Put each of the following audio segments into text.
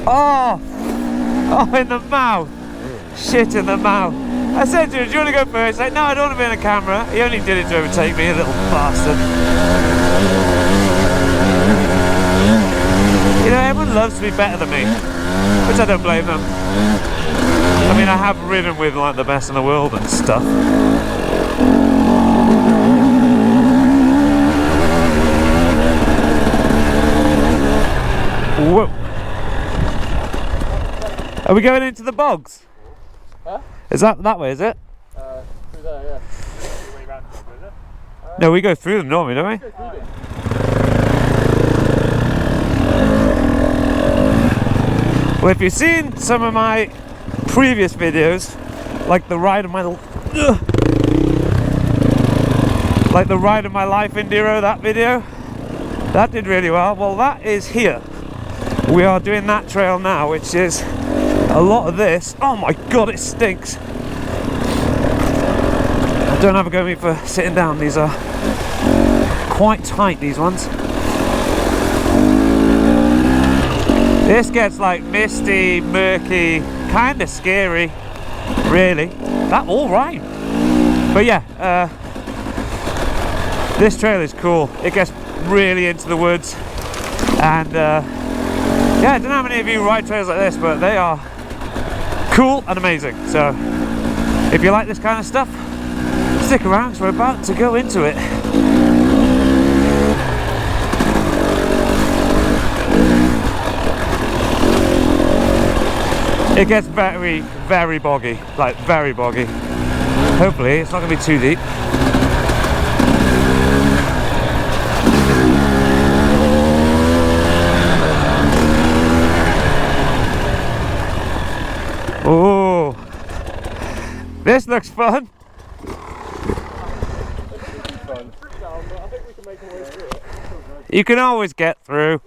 Oh! Oh, in the mouth! Shit in the mouth. I said to him, do you want to go first? He's like, no, I don't want to be in the camera. He only did it to overtake me, a little bastard. You know, everyone loves to be better than me, which I don't blame them. I mean, I have ridden with like the best in the world and stuff. Whoa. Are we going into the bogs? Huh? Is that way, is it? Through there, yeah. No, we go through them normally, don't we? Well, if you've seen some of my previous videos, like the ride of my life enduro, that video, that did really well. Well, that is here. We are doing that trail now, which is a lot of this. Oh my god, it stinks. Don't have a go at me for sitting down. These are quite tight, these ones. This gets like misty, murky, kind of scary, really. That all right. But yeah, this trail is cool. It gets really into the woods, and yeah, I don't know how many of you ride trails like this, but they are cool and amazing. So if you like this kind of stuff, stick around because we're about to go into it. It gets very, very boggy, like very boggy. Hopefully it's not going to be too deep. Oh, this looks fun. You can always get through.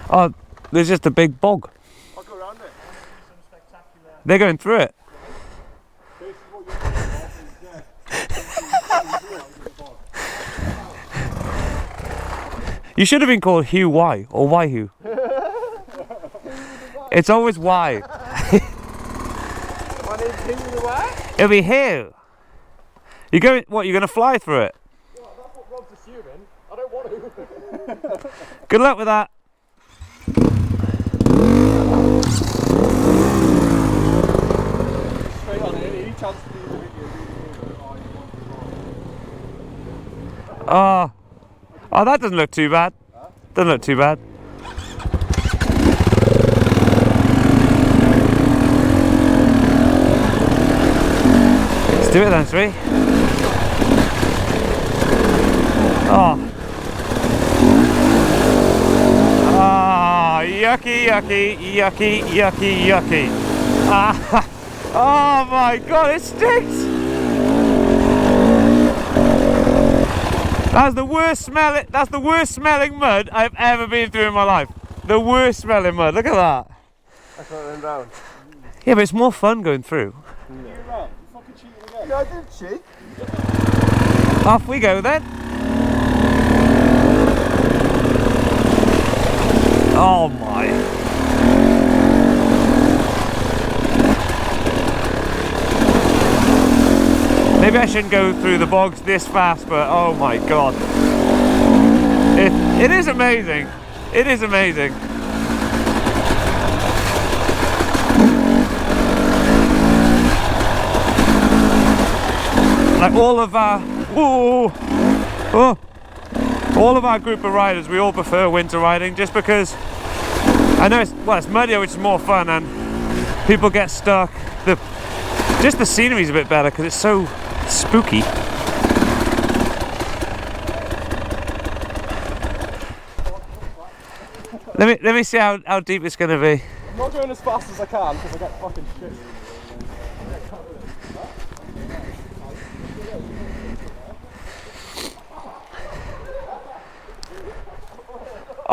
Oh, there's just a big bog. I'll go around it. They're going through it. You should have been called Hugh Y or Y Hugh. It's always Y. My name's Hugh the Y? It'll be Hugh. You going? What? You're going to fly through it? Yeah, that's what Rob's assuming. I don't want to. Good luck with that. Straight on it. Any chance to do the video? Oh, that doesn't look too bad. Huh? Doesn't look too bad. Let's do it then, three. Oh. Ah, yucky, yucky, yucky, yucky, yucky. Ah, oh my god, it stinks. That's the worst smelling mud I've ever been through in my life. The worst smelling mud. Look at that. That's not going round. Yeah, but it's more fun going through. No. You fucking cheating again. Yeah, I did cheat. Off we go then. Oh my. Maybe I shouldn't go through the bogs this fast, but oh my god. It is amazing. It is amazing. Like all of our all of our group of riders, we all prefer winter riding just because I know it's muddier, which is more fun, and people get stuck. Just the scenery's a bit better because it's so spooky. Let me see how deep it's going to be. I'm not going as fast as I can because I get fucking shit.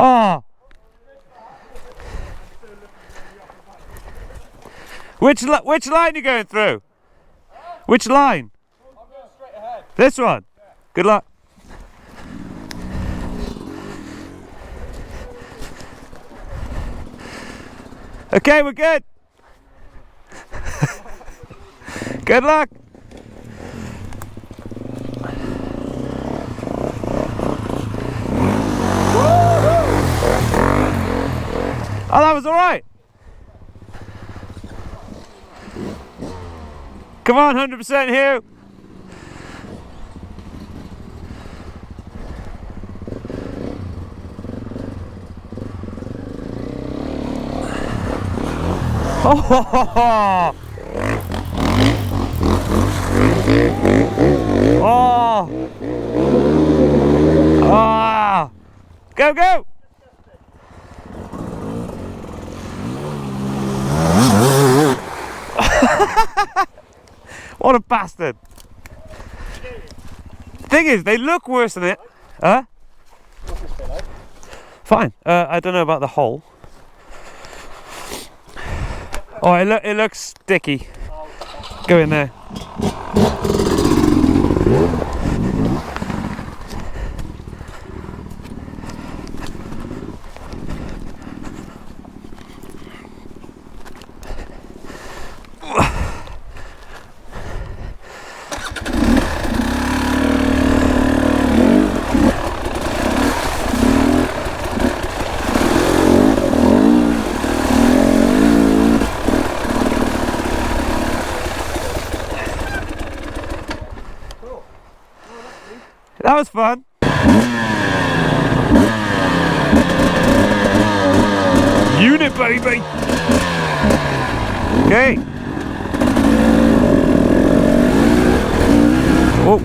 Oh! Which line are you going through? Which line? I'm going straight ahead. This one? Yeah. Good luck. Okay, we're good. Good luck. Oh, that was all right. Come on, 100% here. Oh, oh, oh, go, go. What a bastard. Thing is, they look worse than it. Huh? What's this bit like? Fine. I don't know about the hole. Oh, it looks sticky. Go in there. That was fun. Unit, baby. Okay. Whoa.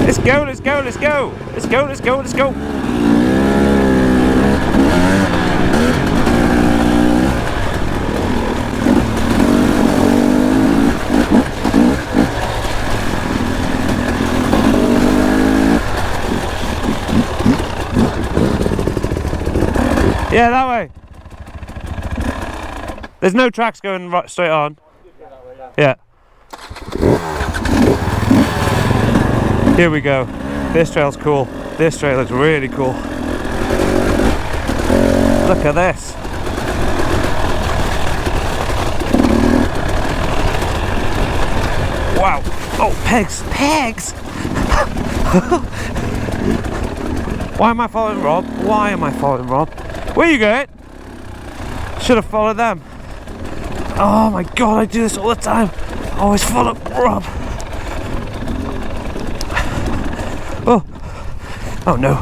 Let's go, let's go, let's go. Let's go, let's go, let's go. Yeah, that way. There's no tracks going right straight on. Yeah. Here we go. This trail's cool. This trail is really cool. Look at this. Wow. Oh, pegs. Pegs! Why am I following Rob? Why am I following Rob? Where you going? Should have followed them. Oh my god, I do this all the time. I always follow Rob. Oh. Oh no.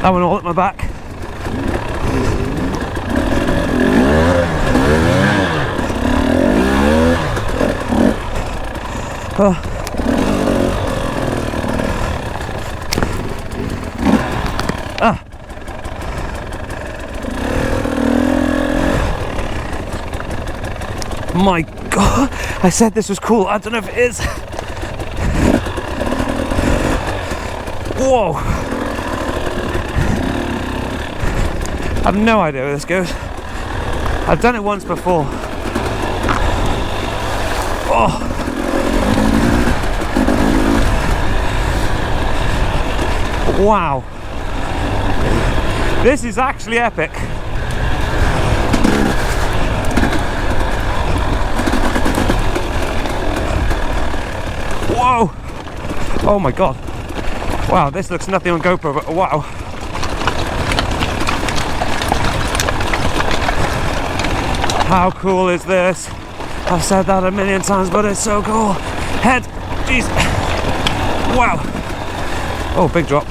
That one all at my back. Oh. Ah. My god, I said this was cool. I don't know if it is. Whoa. I have no idea where this goes. I've done it once before. Oh. Wow. This is actually epic. Whoa! Oh my god. Wow, this looks nothing on GoPro, but wow. How cool is this? I've said that a million times, but it's so cool. Head, jeez. Wow. Oh, big drop.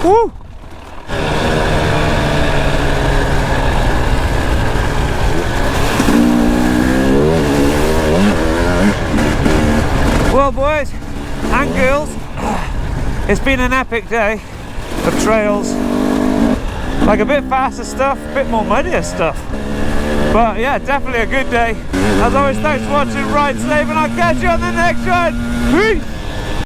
Woo! Well, boys and girls, it's been an epic day of trails. Like a bit faster stuff, a bit more muddier stuff. But yeah, definitely a good day. As always, thanks for watching Ride Safe, and I'll catch you on the next one. Peace!